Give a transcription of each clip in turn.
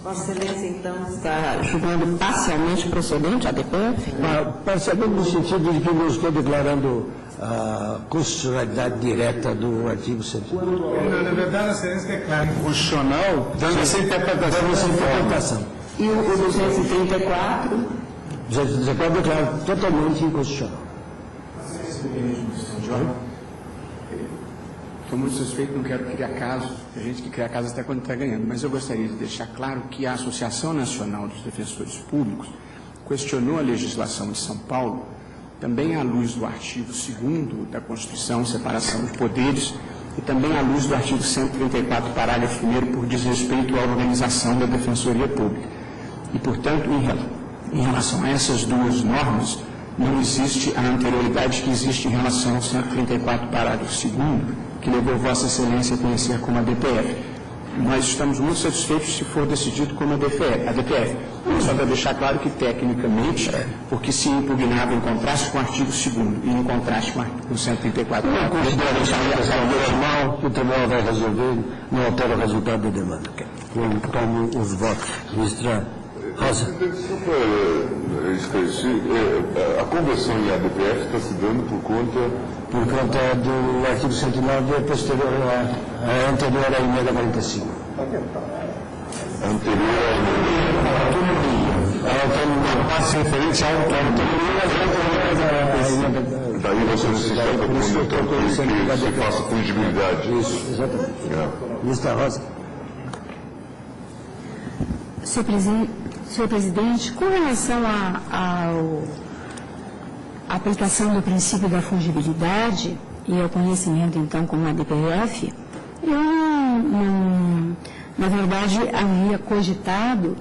Vossa Excelência, então, está julgando parcialmente procedente a DPF? Parcialmente no sentido de que não estou declarando a constitucionalidade direta do artigo 109. Na verdade, a Excelência declara inconstitucional dando essa interpretação. E o 234? 234 declara totalmente inconstitucional. Estou muito suspeito, não quero criar casos, tem gente que cria casos até quando está ganhando, mas eu gostaria de deixar claro que a Associação Nacional dos Defensores Públicos questionou a legislação de São Paulo, também à luz do artigo 2º da Constituição, separação de poderes, e também à luz do artigo 134, parágrafo 1º, por desrespeito à organização da Defensoria Pública. E, portanto, em relação a essas duas normas, não existe a anterioridade que existe em relação ao 134, parágrafo 2º, que levou Vossa Excelência a conhecer como a DPF. Nós estamos muito satisfeitos se for decidido como a DPF. Só para deixar claro que, tecnicamente, porque se impugnava em contraste com o artigo 2º e em contraste com o 134. Não considero normal que o tribunal vai resolver, não altera o resultado da demanda. Tomo os votos. Ministra Rosa. Só para esclarecer, a conversão em ADPF está se dando por conta do artigo 109, posterior anterior à emenda 45. Anterior à autonomia. Passa referente à autonomia. Daí você necessita que se faça fungibilidade. Isso, exatamente. Ministra Rosa. Senhor Presidente, com relação à aplicação do princípio da fungibilidade e ao conhecimento, então, como a DPF, eu na verdade, havia cogitado,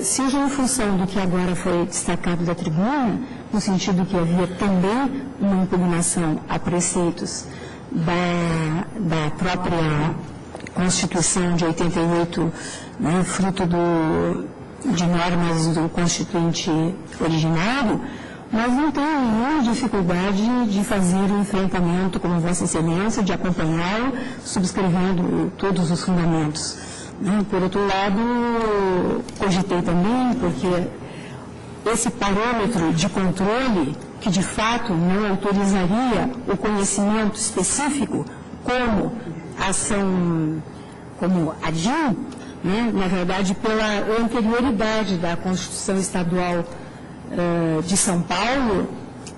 seja em função do que agora foi destacado da tribuna, no sentido que havia também uma impugnação a preceitos da própria Constituição de 88, né, fruto de normas do Constituinte originário, mas não tem nenhuma dificuldade de fazer o enfrentamento, como Vossa Excelência, de acompanhá-lo, subscrevendo todos os fundamentos. Né? Por outro lado, cogitei também, porque esse parâmetro de controle, que de fato não autorizaria o conhecimento específico como ação, como a DIN, né? Na verdade, pela anterioridade da Constituição Estadual de São Paulo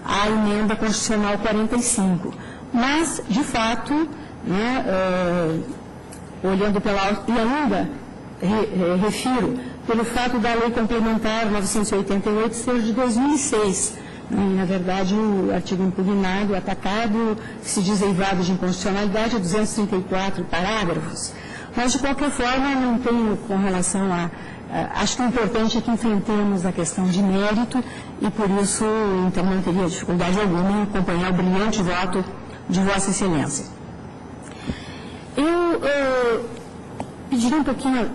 à emenda constitucional 45. Mas, de fato, né, olhando pela... E ainda refiro pelo fato da Lei Complementar 988 ser de 2006. Na verdade, o artigo impugnado, atacado, se diz eivado de inconstitucionalidade, é 234 parágrafos. Mas, de qualquer forma, não tenho com relação a... acho que o importante é que enfrentemos a questão de mérito e, por isso, então, não teria dificuldade alguma em acompanhar o brilhante voto de Vossa Excelência. Eu pediria um pouquinho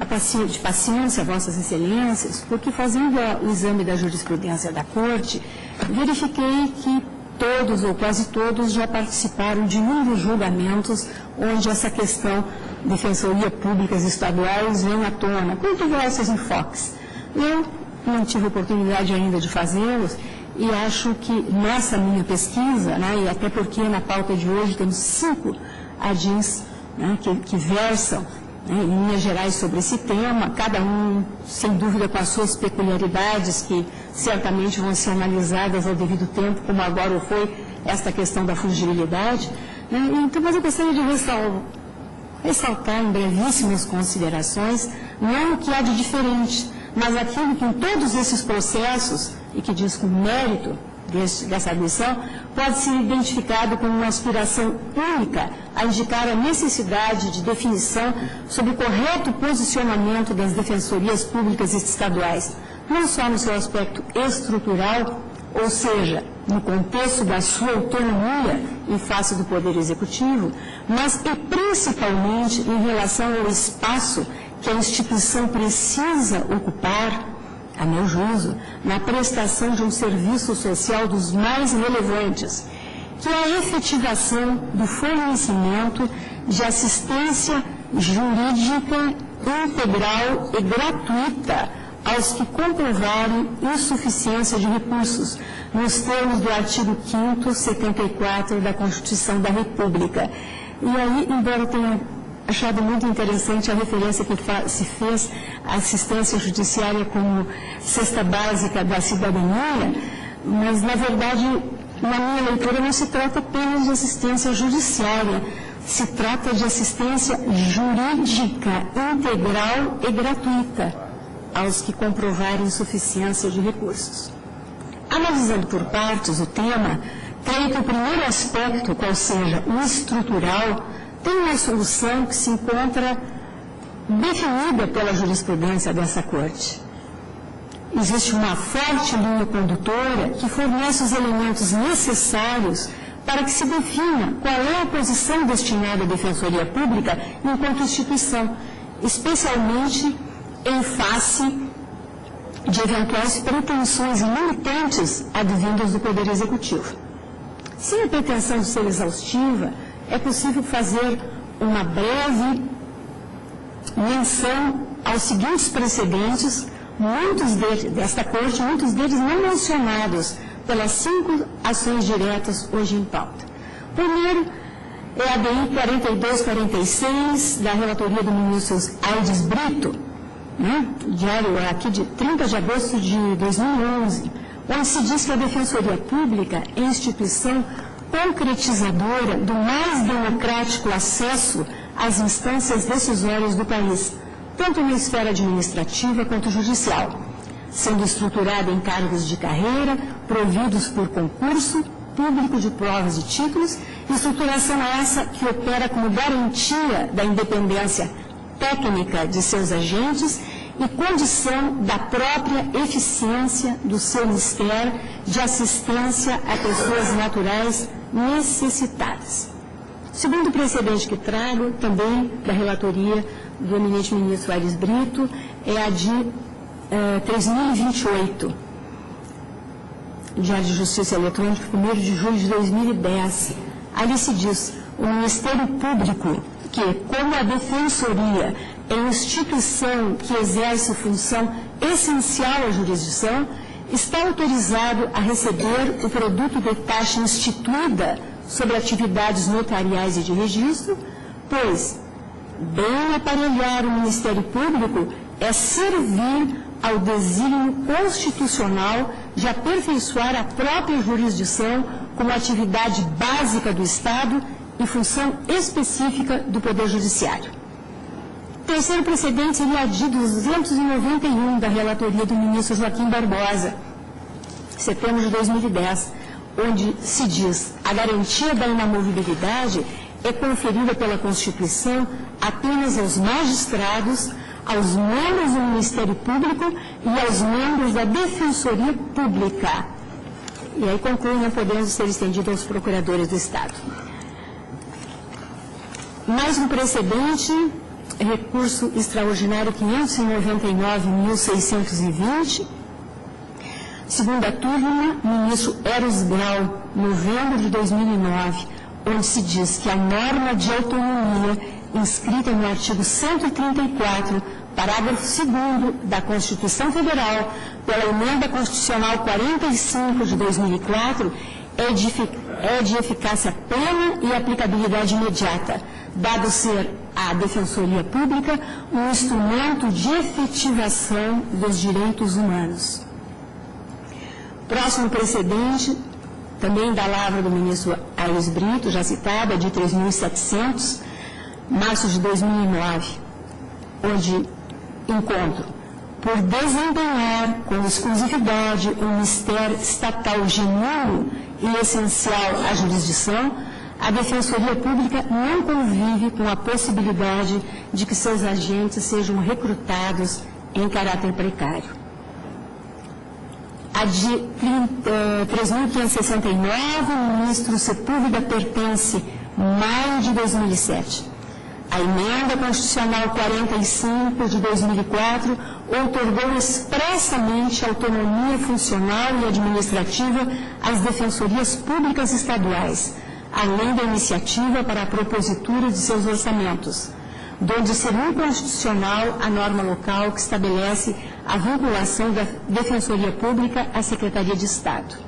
de paciência a Vossas Excelências, porque, fazendo o exame da jurisprudência da Corte, verifiquei que todos ou quase todos já participaram de inúmeros julgamentos onde essa questão defensoria públicas estaduais vem à tona, com diversos enfoques. Eu não tive oportunidade ainda de fazê-los e acho que nessa minha pesquisa, né, e até porque na pauta de hoje temos 5 ADINs, né, que versam, né, em linhas gerais sobre esse tema, cada um, sem dúvida, com as suas peculiaridades, que certamente vão ser analisadas ao devido tempo, como agora foi esta questão da fungibilidade. Né, então, mas eu gostaria de ressaltar em brevíssimas considerações, não o que há de diferente, mas aquilo que em todos esses processos, e que diz com mérito dessa admissão, pode ser identificado como uma aspiração única a indicar a necessidade de definição sobre o correto posicionamento das defensorias públicas estaduais, não só no seu aspecto estrutural, ou seja, no contexto da sua autonomia em face do Poder Executivo, mas e principalmente em relação ao espaço que a instituição precisa ocupar, a meu juízo, na prestação de um serviço social dos mais relevantes, que é a efetivação do fornecimento de assistência jurídica integral e gratuita aos que comprovarem insuficiência de recursos, nos termos do artigo 5º, 74 da Constituição da República. E aí, embora eu tenha achado muito interessante a referência que se fez à assistência judiciária como cesta básica da cidadania, mas, na verdade, na minha leitura, não se trata apenas de assistência judiciária, se trata de assistência jurídica, integral e gratuita aos que comprovarem insuficiência de recursos. Analisando por partes o tema, creio que o primeiro aspecto, qual seja o estrutural, tem uma solução que se encontra definida pela jurisprudência dessa Corte. Existe uma forte linha condutora que fornece os elementos necessários para que se defina qual é a posição destinada à Defensoria Pública enquanto instituição, especialmente em face de eventuais pretensões limitantes advindas do Poder Executivo. Sem a pretensão de ser exaustiva, é possível fazer uma breve menção aos seguintes precedentes, desta Corte, muitos deles não mencionados pelas 5 ações diretas hoje em pauta. Primeiro, é a DI 4246, da relatoria do ministro Aires Brito, diário aqui de 30 de agosto de 2011, onde se diz que a Defensoria Pública é instituição concretizadora do mais democrático acesso às instâncias decisórias do país, tanto na esfera administrativa quanto judicial, sendo estruturada em cargos de carreira, providos por concurso público de provas e títulos, estruturação essa que opera como garantia da independência técnica de seus agentes e condição da própria eficiência do seu ministério de assistência a pessoas naturais necessitadas. Segundo precedente que trago, também da relatoria do eminente ministro Aires Brito, é a de 3028, Diário de Justiça Eletrônica, 1º de julho de 2010. Ali se diz: o Ministério Público, que, como a Defensoria, é instituição que exerce função essencial à jurisdição, está autorizado a receber o produto de taxa instituída sobre atividades notariais e de registro, pois bem aparelhar o Ministério Público é servir ao desígnio constitucional de aperfeiçoar a própria jurisdição como atividade básica do Estado e função específica do Poder Judiciário. Terceiro precedente seria a de 291 da relatoria do ministro Joaquim Barbosa, setembro de 2010, onde se diz: a garantia da inamovibilidade é conferida pela Constituição apenas aos magistrados, aos membros do Ministério Público e aos membros da Defensoria Pública. E aí conclui, podendo ser estendido aos procuradores do Estado. Mais um precedente, recurso extraordinário 599.620, segunda turma, ministro Eros Grau, novembro de 2009, onde se diz que a norma de autonomia inscrita no artigo 134, parágrafo 2º da Constituição Federal, pela Emenda Constitucional 45 de 2004, é de eficácia plena e aplicabilidade imediata, dado ser a Defensoria Pública um instrumento de efetivação dos direitos humanos. Próximo precedente, também da lavra do ministro Aires Brito, já citada, de 3.700, março de 2009, onde encontro: por desempenhar com exclusividade um mistério estatal genuíno e essencial à jurisdição, a Defensoria Pública não convive com a possibilidade de que seus agentes sejam recrutados em caráter precário. A de 3.569, o ministro Sepúlveda pertence, maio de 2007. A Emenda Constitucional 45 de 2004 outorgou expressamente autonomia funcional e administrativa às defensorias públicas estaduais, além da iniciativa para a propositura de seus orçamentos. donde ser inconstitucional a norma local que estabelece a vinculação da Defensoria Pública à Secretaria de Estado.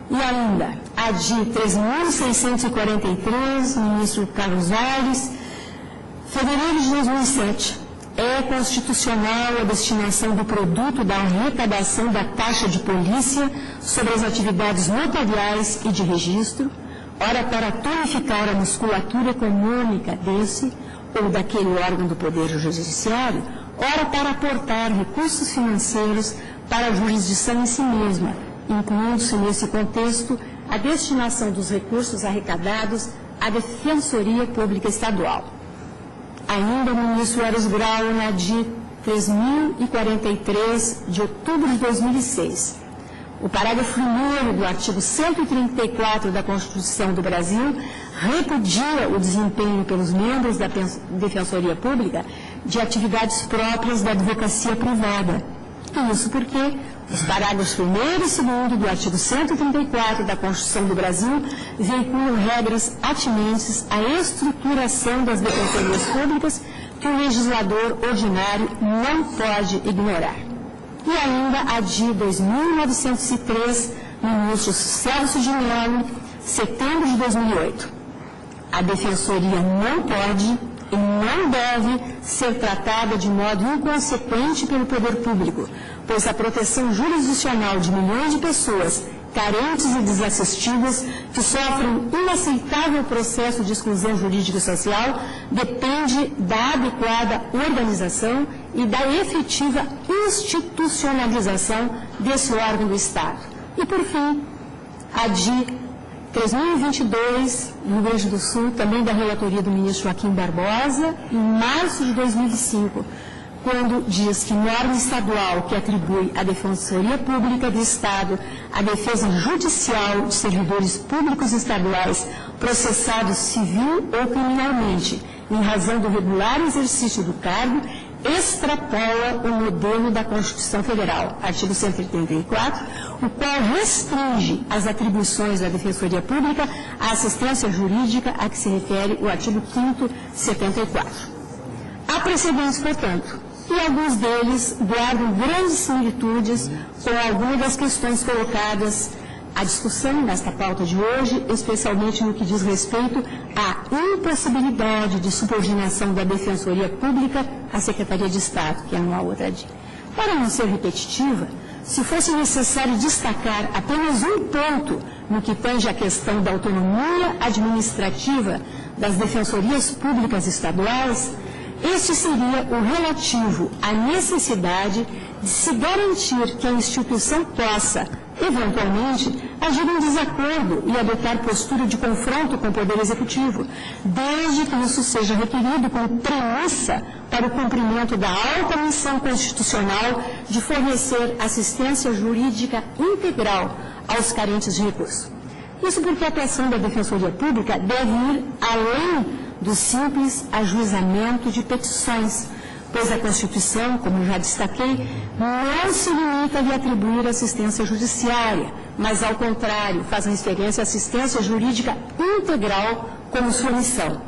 E ainda, a de 3.643, ministro Carlos Aires, fevereiro de 2007, é constitucional a destinação do produto da arrecadação da taxa de polícia sobre as atividades notariais e de registro, ora para tonificar a musculatura econômica desse ou daquele órgão do Poder Judiciário, ora para aportar recursos financeiros para a jurisdição em si mesma, incluindo-se nesse contexto a destinação dos recursos arrecadados à Defensoria Pública Estadual. Ainda o ministro Eros Grau, na de 3.043, de outubro de 2006. O parágrafo 1º do artigo 134 da Constituição do Brasil repudia o desempenho pelos membros da Defensoria Pública de atividades próprias da advocacia privada. E isso porque os parágrafos 1º e 2º do artigo 134 da Constituição do Brasil veiculam regras atinentes à estruturação das defensorias públicas que o legislador ordinário não pode ignorar. E ainda a de 2.903, ministro Celso de Mello, setembro de 2008. A Defensoria não pode e não deve ser tratada de modo inconsequente pelo poder público, pois a proteção jurisdicional de milhões de pessoas carentes e desassistidas que sofrem inaceitável processo de exclusão jurídica e social depende da adequada organização e da efetiva institucionalização desse órgão do Estado. E, por fim, a de 3.022, no Rio Grande do Sul, também da relatoria do ministro Joaquim Barbosa, em março de 2005, quando diz que norma estadual que atribui à Defensoria Pública do Estado a defesa judicial de servidores públicos estaduais processados civil ou criminalmente em razão do regular exercício do cargo, extrapola o modelo da Constituição Federal, artigo 184, o qual restringe as atribuições da Defensoria Pública à assistência jurídica a que se refere o artigo 5º, 74. Há precedentes, portanto, e alguns deles guardam grandes similitudes com algumas das questões colocadas à discussão nesta pauta de hoje, especialmente no que diz respeito à impossibilidade de subordinação da Defensoria Pública à Secretaria de Estado, que não há outra dica. Para não ser repetitiva, se fosse necessário destacar apenas um ponto no que tange à questão da autonomia administrativa das defensorias públicas estaduais, este seria o relativo à necessidade de se garantir que a instituição possa, eventualmente, agir em desacordo e adotar postura de confronto com o Poder Executivo, desde que isso seja requerido como premissa para o cumprimento da alta missão constitucional de fornecer assistência jurídica integral aos carentes de recurso. Isso porque a atuação da Defensoria Pública deve ir além do simples ajuizamento de petições, pois a Constituição, como já destaquei, não se limita a lhe atribuir assistência judiciária, mas, ao contrário, faz referência à assistência jurídica integral como sua missão.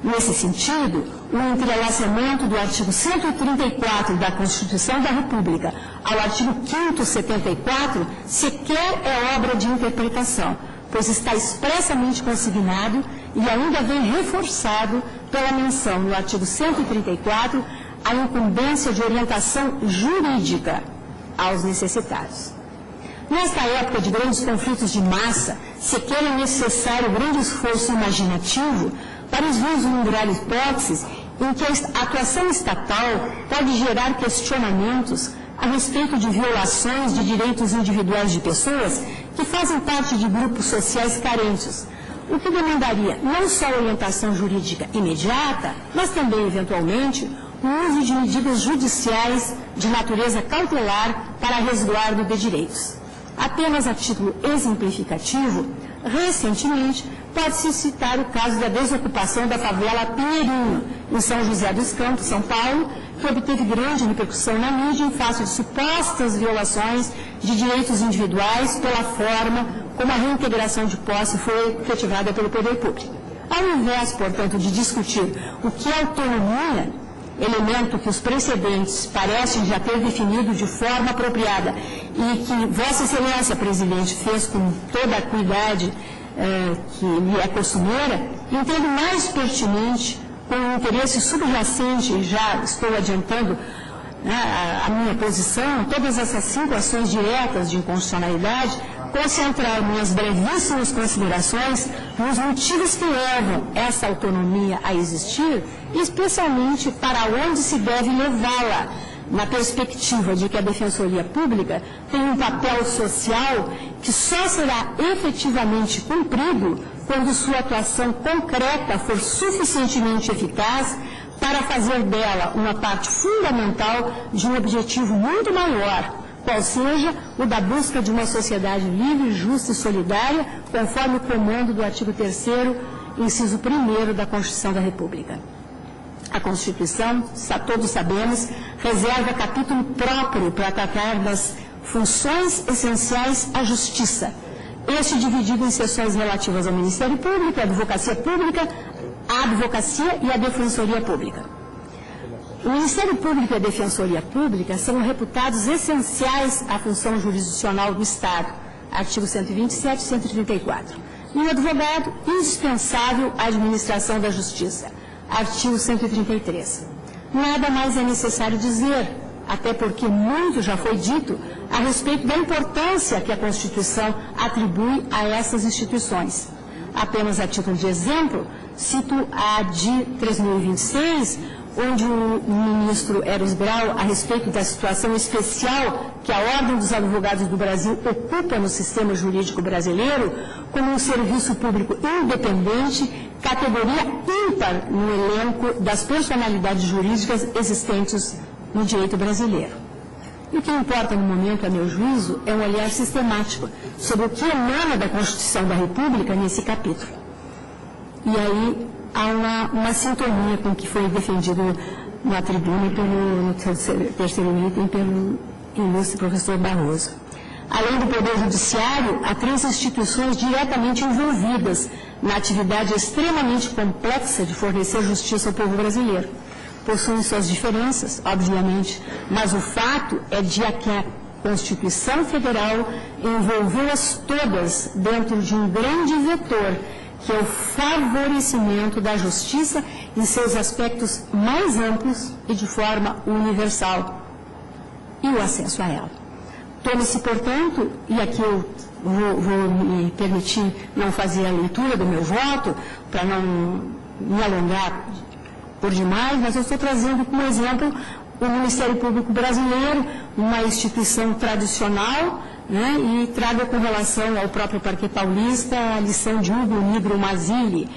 Nesse sentido, o entrelaçamento do artigo 134 da Constituição da República ao artigo 5º, 74, sequer é obra de interpretação, pois está expressamente consignado e ainda vem reforçado pela menção no artigo 134 a incumbência de orientação jurídica aos necessitados. Nesta época de grandes conflitos de massa, sequer é necessário grande esforço imaginativo para vislumbrar hipóteses em que a atuação estatal pode gerar questionamentos a respeito de violações de direitos individuais de pessoas que fazem parte de grupos sociais carentes, o que demandaria não só orientação jurídica imediata, mas também, eventualmente, o uso de medidas judiciais de natureza cautelar para resguardo de direitos. Apenas a título exemplificativo, recentemente, pode-se citar o caso da desocupação da favela Pinheirinho, em São José dos Campos, São Paulo, que obteve grande repercussão na mídia em face de supostas violações de direitos individuais pela forma como a reintegração de posse foi efetivada pelo poder público. Ao invés, portanto, de discutir o que é autonomia, elemento que os precedentes parecem já ter definido de forma apropriada e que Vossa Excelência, Presidente, fez com toda a acuidade que lhe é costumeira, entendo mais pertinente, com o interesse subjacente, já estou adiantando a minha posição, todas essas 5 ações diretas de inconstitucionalidade, concentrar minhas brevíssimas considerações nos motivos que levam essa autonomia a existir, especialmente para onde se deve levá-la, na perspectiva de que a Defensoria Pública tem um papel social que só será efetivamente cumprido quando sua atuação concreta for suficientemente eficaz para fazer dela uma parte fundamental de um objetivo muito maior, qual seja o da busca de uma sociedade livre, justa e solidária, conforme o comando do artigo 3º, inciso 1º da Constituição da República. A Constituição, todos sabemos, reserva capítulo próprio para tratar das funções essenciais à justiça. Este dividido em seções relativas ao Ministério Público, à Advocacia e à Defensoria Pública. O Ministério Público e a Defensoria Pública são reputados essenciais à função jurisdicional do Estado, artigo 127 e 134. E o advogado, indispensável à administração da justiça, artigo 133. Nada mais é necessário dizer, até porque muito já foi dito a respeito da importância que a Constituição atribui a essas instituições. Apenas a título de exemplo, cito a de 3026, onde o ministro Eros Grau, a respeito da situação especial que a Ordem dos Advogados do Brasil ocupa no sistema jurídico brasileiro, como um serviço público independente, categoria ímpar no elenco das personalidades jurídicas existentes no direito brasileiro. E o que importa no momento, a meu juízo, é um olhar sistemático sobre o que emana da Constituição da República nesse capítulo. E aí há uma sintonia com o que foi defendido na tribuna no terceiro item pelo ilustre professor Barroso. Além do Poder Judiciário, há 3 instituições diretamente envolvidas na atividade extremamente complexa de fornecer justiça ao povo brasileiro. Possuem suas diferenças, obviamente, mas o fato é de que a Constituição Federal envolveu-as todas dentro de um grande vetor, que é o favorecimento da justiça em seus aspectos mais amplos e de forma universal, e o acesso a ela. Tome-se, portanto, e aqui eu vou me permitir não fazer a leitura do meu voto, para não me alongar por demais, mas eu estou trazendo como exemplo o Ministério Público Brasileiro, uma instituição tradicional, e trago com relação ao próprio Parquet Paulista a lição de Hugo Nigro Mazzilli,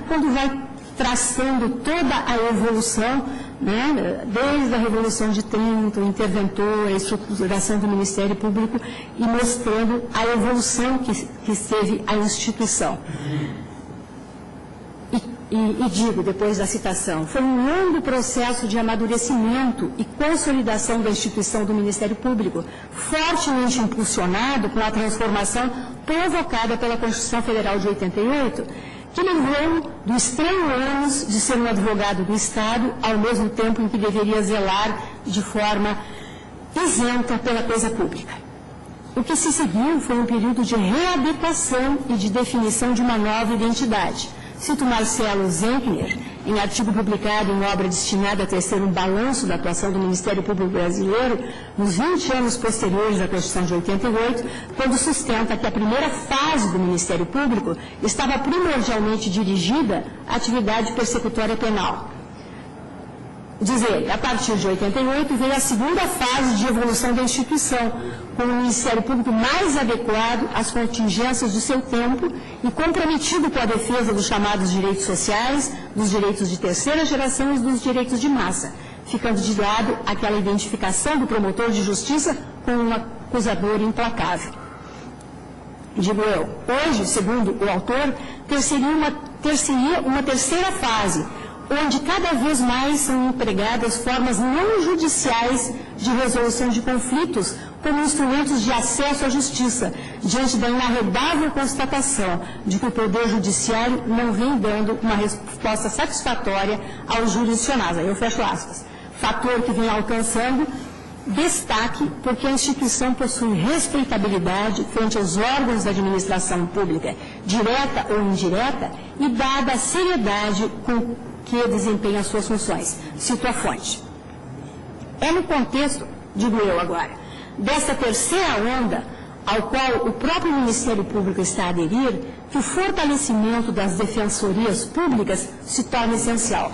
quando vai traçando toda a evolução, desde a Revolução de 30, o interventor, a estruturação do Ministério Público, e mostrando a evolução que teve a instituição. E digo, depois da citação, foi um longo processo de amadurecimento e consolidação da instituição do Ministério Público, fortemente impulsionado com a transformação provocada pela Constituição Federal de 88, que livrou do estranho ônus de ser um advogado do Estado, ao mesmo tempo em que deveria zelar de forma isenta pela coisa pública. O que se seguiu foi um período de readequação e de definição de uma nova identidade. Cito Marcelo Zenkner, em artigo publicado em obra destinada a tecer um balanço da atuação do Ministério Público Brasileiro nos 20 anos posteriores à Constituição de 88, quando sustenta que a primeira fase do Ministério Público estava primordialmente dirigida à atividade persecutória penal. Diz ele, a partir de 88 veio a segunda fase de evolução da instituição, com o Ministério Público mais adequado às contingências do seu tempo e comprometido com a defesa dos chamados direitos sociais, dos direitos de terceira geração e dos direitos de massa, ficando de lado aquela identificação do promotor de justiça com um acusador implacável. Digo eu, hoje, segundo o autor, ter-se-ia uma terceira fase, onde cada vez mais são empregadas formas não judiciais de resolução de conflitos como instrumentos de acesso à justiça, diante da inarredável constatação de que o Poder Judiciário não vem dando uma resposta satisfatória aos jurisdicionais. Aí eu fecho aspas. Fator que vem alcançando destaque porque a instituição possui respeitabilidade frente aos órgãos da administração pública, direta ou indireta, e dada a seriedade com que desempenha as suas funções. Cito a fonte. É no contexto, digo eu agora, desta terceira onda, ao qual o próprio Ministério Público está a aderir, que o fortalecimento das defensorias públicas se torna essencial.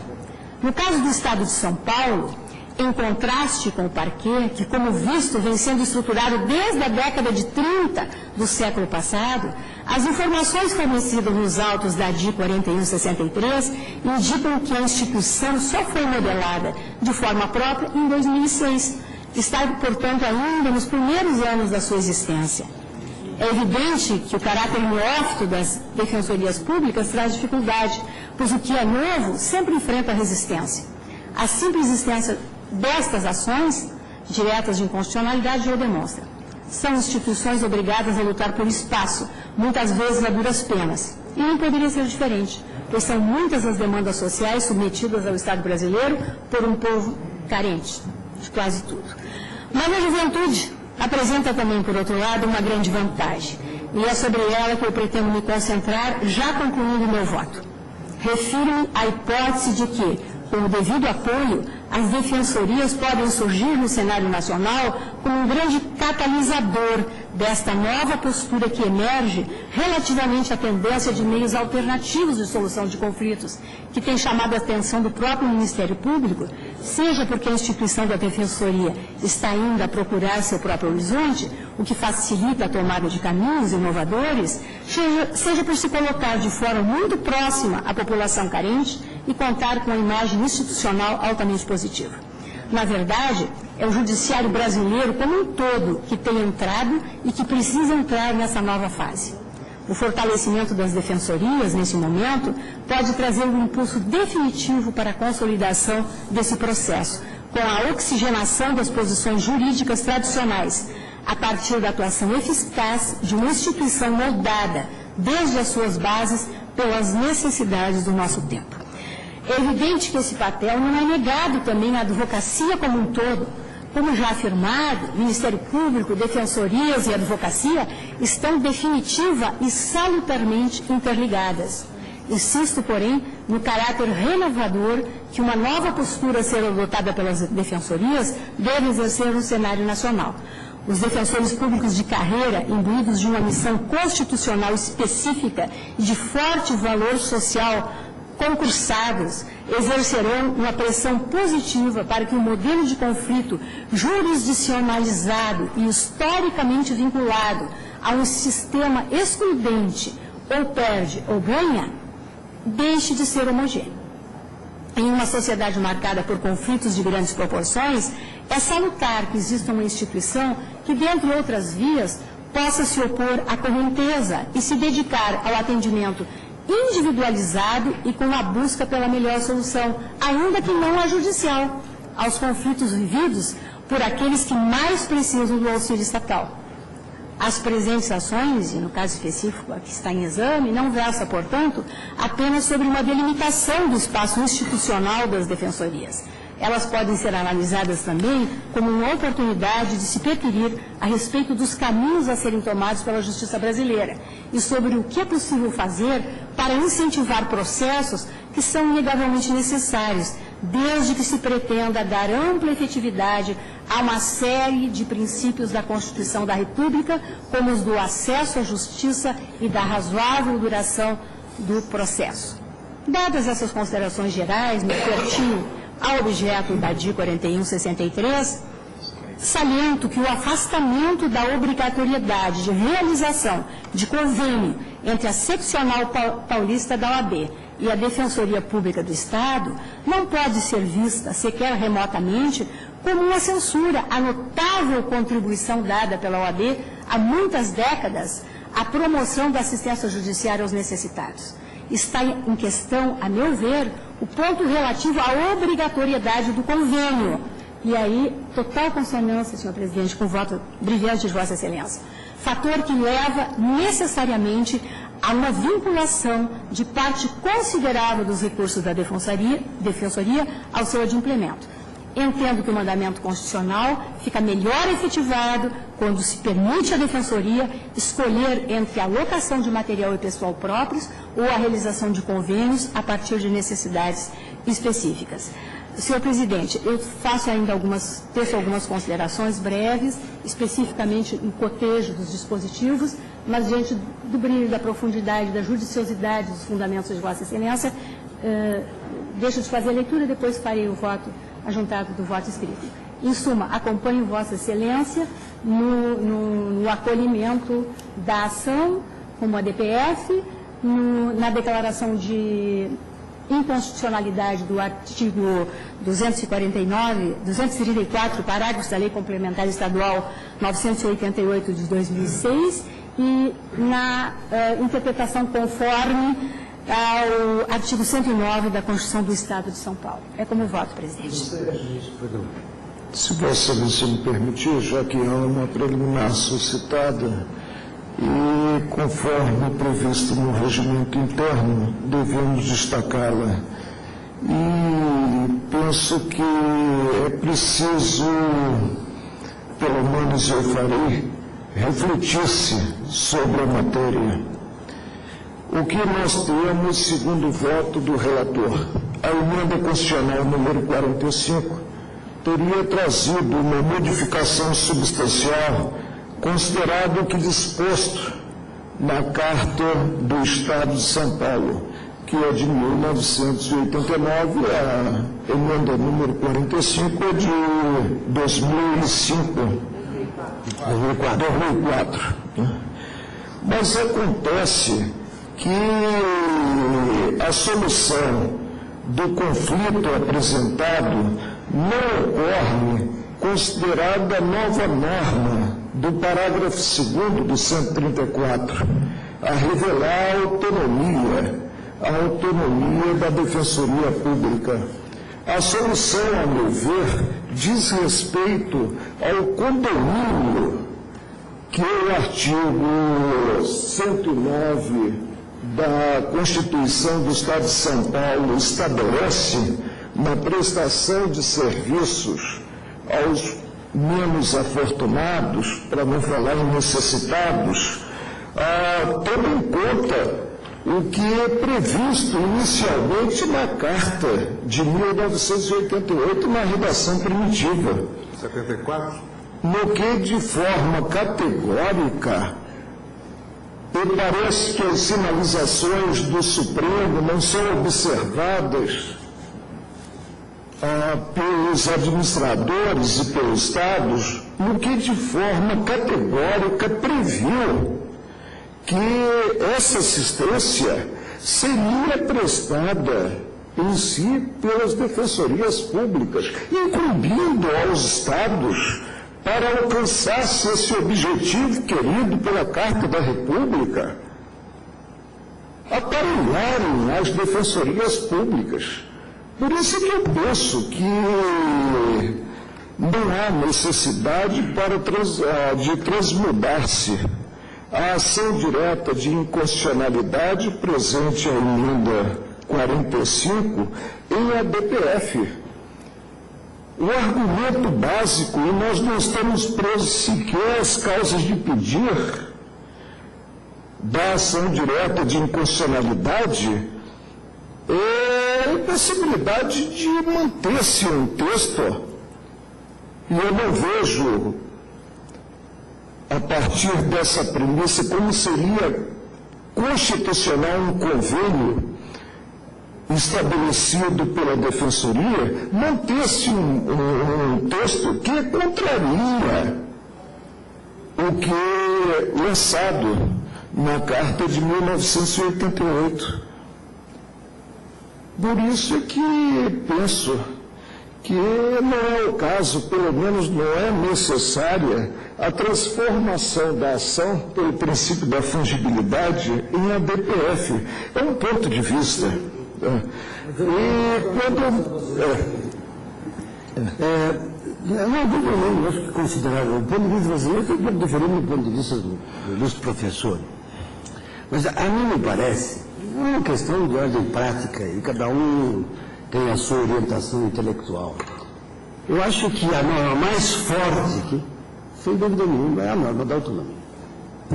No caso do Estado de São Paulo, em contraste com o parquê, que, como visto, vem sendo estruturado desde a década de 30 do século passado, as informações fornecidas nos autos da DI 4163 indicam que a instituição só foi modelada de forma própria em 2006. Está, portanto, ainda nos primeiros anos da sua existência. É evidente que o caráter neófito das defensorias públicas traz dificuldade, pois o que é novo sempre enfrenta resistência. A simples existência destas ações diretas de inconstitucionalidade já o demonstra. São instituições obrigadas a lutar por espaço, muitas vezes a duras penas. E não poderia ser diferente, pois são muitas as demandas sociais submetidas ao Estado brasileiro por um povo carente de quase tudo. Mas a juventude apresenta também, por outro lado, uma grande vantagem. E é sobre ela que eu pretendo me concentrar, já concluindo o meu voto. Refiro-me à hipótese de que, com o devido apoio, as defensorias podem surgir no cenário nacional como um grande catalisador desta nova postura que emerge relativamente à tendência de meios alternativos de solução de conflitos, que tem chamado a atenção do próprio Ministério Público, seja porque a instituição da defensoria está ainda a procurar seu próprio horizonte, o que facilita a tomada de caminhos inovadores, seja por se colocar de forma muito próxima à população carente e contar com uma imagem institucional altamente positiva. Na verdade, é o judiciário brasileiro como um todo que tem entrado e que precisa entrar nessa nova fase. O fortalecimento das defensorias, nesse momento, pode trazer um impulso definitivo para a consolidação desse processo, com a oxigenação das posições jurídicas tradicionais, a partir da atuação eficaz de uma instituição moldada, desde as suas bases, pelas necessidades do nosso tempo. É evidente que esse papel não é negado também à advocacia como um todo. Como já afirmado, Ministério Público, defensorias e advocacia estão definitiva e salutarmente interligadas. Insisto, porém, no caráter renovador que uma nova postura a ser adotada pelas defensorias deve exercer no cenário nacional. Os defensores públicos de carreira, imbuídos de uma missão constitucional específica e de forte valor social, concursados, exercerão uma pressão positiva para que o modelo de conflito jurisdicionalizado e historicamente vinculado a um sistema excludente, ou perde ou ganha, deixe de ser homogêneo. Em uma sociedade marcada por conflitos de grandes proporções, é salutar que exista uma instituição que, dentre outras vias, possa se opor à correnteza e se dedicar ao atendimento individualizado e com a busca pela melhor solução, ainda que não a judicial, aos conflitos vividos por aqueles que mais precisam do auxílio estatal. As presentes ações, e no caso específico a que está em exame, não versa, portanto, apenas sobre uma delimitação do espaço institucional das defensorias. Elas podem ser analisadas também como uma oportunidade de se perquirir a respeito dos caminhos a serem tomados pela justiça brasileira e sobre o que é possível fazer para incentivar processos que são inegavelmente necessários, desde que se pretenda dar ampla efetividade a uma série de princípios da Constituição da República, como os do acesso à justiça e da razoável duração do processo. Dadas essas considerações gerais, me pertinho ao objeto da DI 4163, saliento que o afastamento da obrigatoriedade de realização de convênio entre a seccional paulista da OAB e a Defensoria Pública do Estado não pode ser vista, sequer remotamente, como uma censura à notável contribuição dada pela OAB há muitas décadas à promoção da assistência judiciária aos necessitados. Está em questão, a meu ver, o ponto relativo à obrigatoriedade do convênio, E aí, total consonância, senhor presidente, com o voto brilhante de Vossa Excelência. Fator que leva necessariamente a uma vinculação de parte considerável dos recursos da Defensoria ao seu adimplemento. Entendo que o mandamento constitucional fica melhor efetivado quando se permite à Defensoria escolher entre a alocação de material e pessoal próprios ou a realização de convênios a partir de necessidades específicas. Senhor presidente, eu faço ainda teço algumas considerações breves, especificamente no cotejo dos dispositivos, mas diante do brilho, da profundidade, da judiciosidade dos fundamentos de Vossa Excelência, deixo de fazer a leitura e depois farei o voto ajuntado do voto escrito. Em suma, acompanho Vossa Excelência no acolhimento da ação como a DPF, na declaração de inconstitucionalidade do artigo 234, parágrafos da Lei Complementar Estadual 988 de 2006 e na interpretação conforme ao artigo 109 da Constituição do Estado de São Paulo. É como voto, presidente. Se Vossa Excelência me permitir, já que há uma preliminar suscitada e conforme previsto no regimento interno, devemos destacá-la. E penso que é preciso, pelo menos eu farei, refletir-se sobre a matéria. O que nós temos, segundo o voto do relator, a emenda constitucional número 45 teria trazido uma modificação substancial, considerado que disposto na Carta do Estado de São Paulo, que é de 1989, a emenda número 45 é de 2004. Mas acontece que a solução do conflito apresentado não ocorre considerada a nova norma do parágrafo 2º do 134, a revelar a autonomia da Defensoria Pública. A solução, a meu ver, diz respeito ao condomínio que o artigo 109 da Constituição do Estado de São Paulo estabelece na prestação de serviços aos menos afortunados, para não falar em necessitados, tendo em conta o que é previsto inicialmente na Carta de 1988, na redação primitiva. 74? No que, de forma categórica, e parece que as sinalizações do Supremo não são observadas pelos administradores e pelos Estados, no que de forma categórica previu que essa assistência seria prestada em si pelas defensorias públicas, incumbindo aos Estados para alcançar-se esse objetivo querido pela Carta da República, aparelharem as defensorias públicas. Por isso que eu penso que não há necessidade de transmudar-se a ação direta de inconstitucionalidade presente à emenda 45 em ADPF. O argumento básico, e nós não estamos presos sequer às causas de pedir da ação direta de inconstitucionalidade, é a impossibilidade de manter-se um texto. E eu não vejo, a partir dessa premissa, como seria constitucional um convênio estabelecido pela Defensoria, manter-se um texto que contraria o que é lançado na Carta de 1988. Por isso é que penso que não é o caso, pelo menos não é necessária, a transformação da ação pelo princípio da fungibilidade em ADPF. É um ponto de vista. Eu acho que considerar o ponto de vista brasileiro é um pouco diferente do ponto de vista do ilustre professor. Mas a mim me parece, é uma questão de ordem prática e cada um tem a sua orientação intelectual. Eu acho que a norma mais forte aqui, sem dúvida nenhuma, é a norma da autonomia.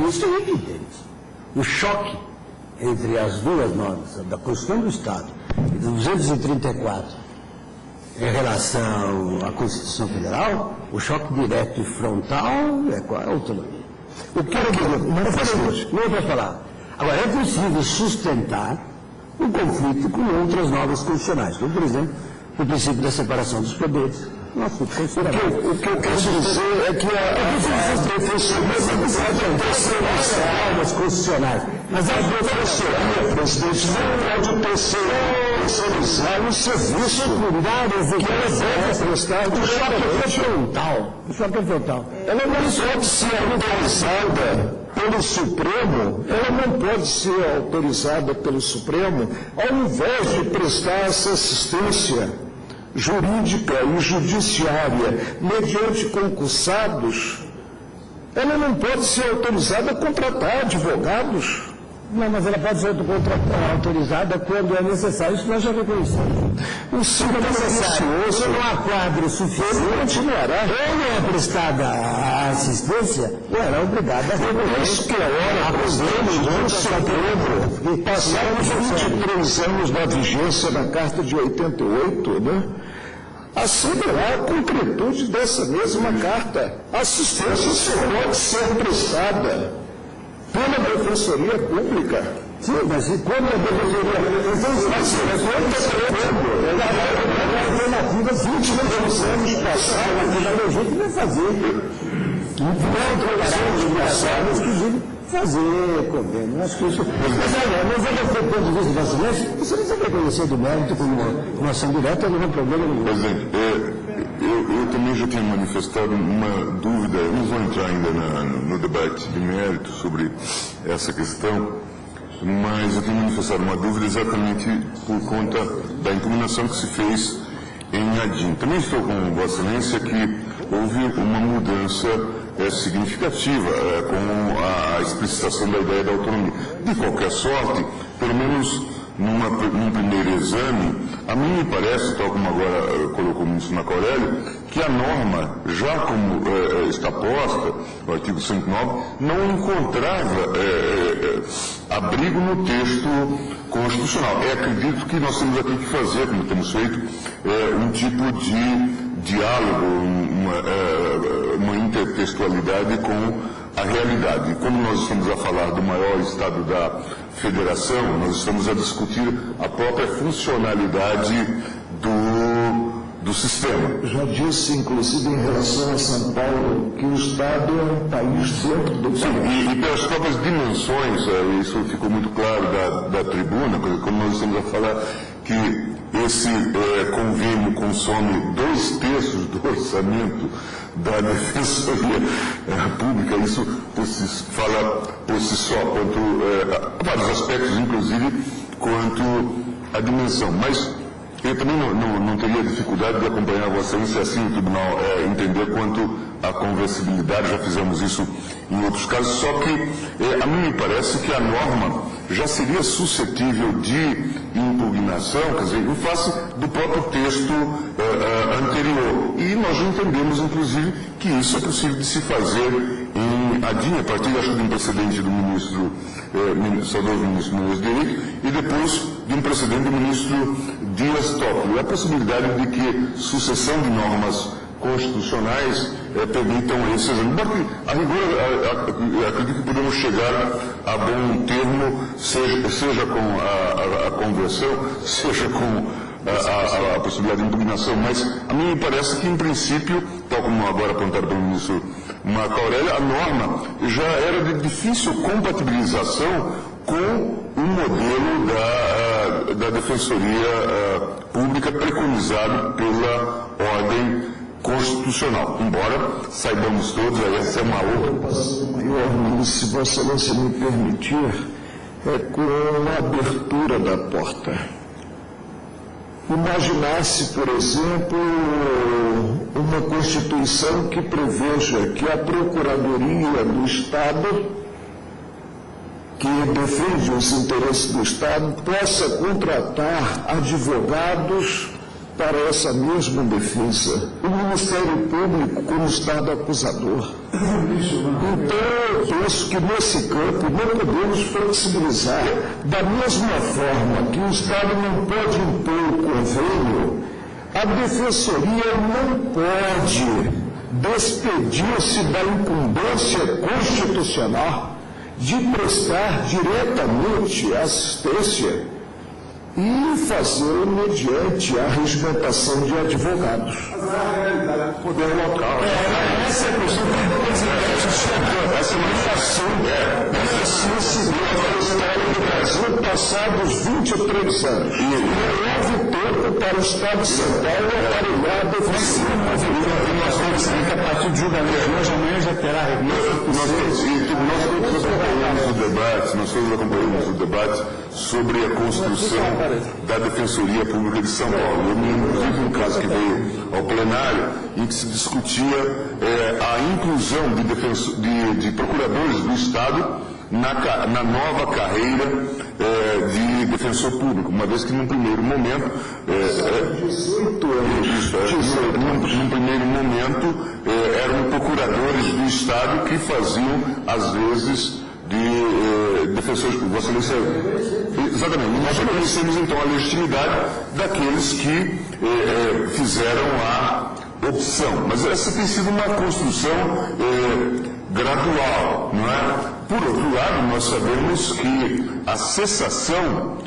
Isso é evidente. O choque entre as duas normas, da Constituição do Estado e do 234, em relação à Constituição Federal, o choque direto e frontal é qual é a autonomia. O que não posso falar. Agora, é possível sustentar um conflito com outras normas constitucionais, como, por exemplo, o princípio da separação dos poderes. Nossa, o que eu quero dizer é que a normas constitucionais, mas a professoria, presidente, não pode terceirizar o serviço secundário que ela deve prestar de choque frontal. Ela não pode ser autorizada pelo Supremo, ela não pode ser autorizada pelo Supremo ao invés de prestar essa assistência jurídica e judiciária mediante concursados, ela não pode ser autorizada a contratar advogados. Não, mas ela pode ser autorizada quando é necessário. Isso nós já reconhecemos. O ciclo necessário, não há quadro suficiente, continuará. Ou não é prestada a assistência, ou ela é obrigada a recorrer. Isso que é hora, presidente, de setembro. Passaram 23 anos da vigência da Carta de 88, né? Assim não há concretude dessa mesma carta. A assistência só pode ser prestada pela Defensoria Pública. Sim, mas quando a Defensoria Pública, 22 anos passados, a gente vai fazer. Fazer convênio. Acho que isso. Mas é do ponto de vista brasileiro, você não tem que reconhecer do mérito como uma ação direta, não é problema nenhum. Presidente, eu também já tinha manifestado uma dúvida, eu não vou entrar ainda no debate de mérito sobre essa questão, mas eu tenho manifestado uma dúvida exatamente por conta da impugnação que se fez em Adim. Também estou com Vossa Excelência que houve uma mudança significativa com a explicitação da ideia da autonomia. De qualquer sorte, pelo menos num primeiro exame, a mim me parece, tal como agora colocou o ministro Marco Aurélio, que a norma, já como está posta, o artigo 109, não encontrava abrigo no texto constitucional. Acredito que nós temos aqui que fazer, como temos feito, um tipo de diálogo, uma intertextualidade com a realidade. E como nós estamos a falar do maior estado da federação, nós estamos a discutir a própria funcionalidade do sistema. Já disse, inclusive, em relação a São Paulo, que o Estado é um país dentro do país. E pelas próprias dimensões, isso ficou muito claro da tribuna, quando nós estamos a falar que esse convênio consome 2/3 do orçamento da Defensoria Pública. Isso fala por si só, quanto a vários aspectos, inclusive, quanto a dimensão. Mas eu também não teria dificuldade de acompanhar Vossa Excelência, assim o tribunal entender quanto à conversibilidade, já fizemos isso em outros casos, só que a mim me parece que a norma já seria suscetível de impugnação, quer dizer, em face do próprio texto anterior. E nós já entendemos, inclusive, que isso é possível de se fazer em Adim, a partir, acho que, de um precedente do ministro, saudoso ministro Nunes Deric, e depois de um precedente do ministro Dias Toffoli. A possibilidade de que sucessão de normas constitucionais permitam esse exame. A rigor, acredito que podemos chegar a bom termo, seja com a conversão, seja com a possibilidade de impugnação, mas a mim me parece que, em princípio, tal como agora apontado pelo ministro Marco Aurélio, a norma já era de difícil compatibilização com o modelo da Defensoria Pública preconizado pela ordem constitucional, embora saibamos todos, essa é uma outra. Se Vossa Excelência me permitir, com a abertura da porta. Imaginar-se, por exemplo, uma Constituição que preveja que a Procuradoria do Estado, que defende os interesses do Estado, possa contratar advogados para essa mesma defesa. O Ministério Público como Estado acusador. Então, eu penso que nesse campo não podemos flexibilizar. Da mesma forma que o Estado não pode impor o convênio, a Defensoria não pode despedir-se da incumbência constitucional de prestar diretamente assistência e fazer mediante a regimentação de advogados. Poder local. Essa é a questão que essa manifestação se deu na história do Brasil passados 23 anos. E houve tempo para o Estado Central aparelhar a defensiva. E nós vamos saber que a partir de julgamento, hoje amanhã já terá nós todos acompanhamos o debate sobre a construção da Defensoria Pública de São Paulo. Eu me lembro de um caso que veio ao plenário em que se discutia a inclusão de procuradores do Estado na nova carreira de defensor público, uma vez que num primeiro momento num primeiro momento eram procuradores do Estado que faziam às vezes de defensores públicos. Exatamente. Nós reconhecemos então a legitimidade daqueles que fizeram a opção. Mas essa tem sido uma construção gradual, não é? Por outro lado, nós sabemos que a cessação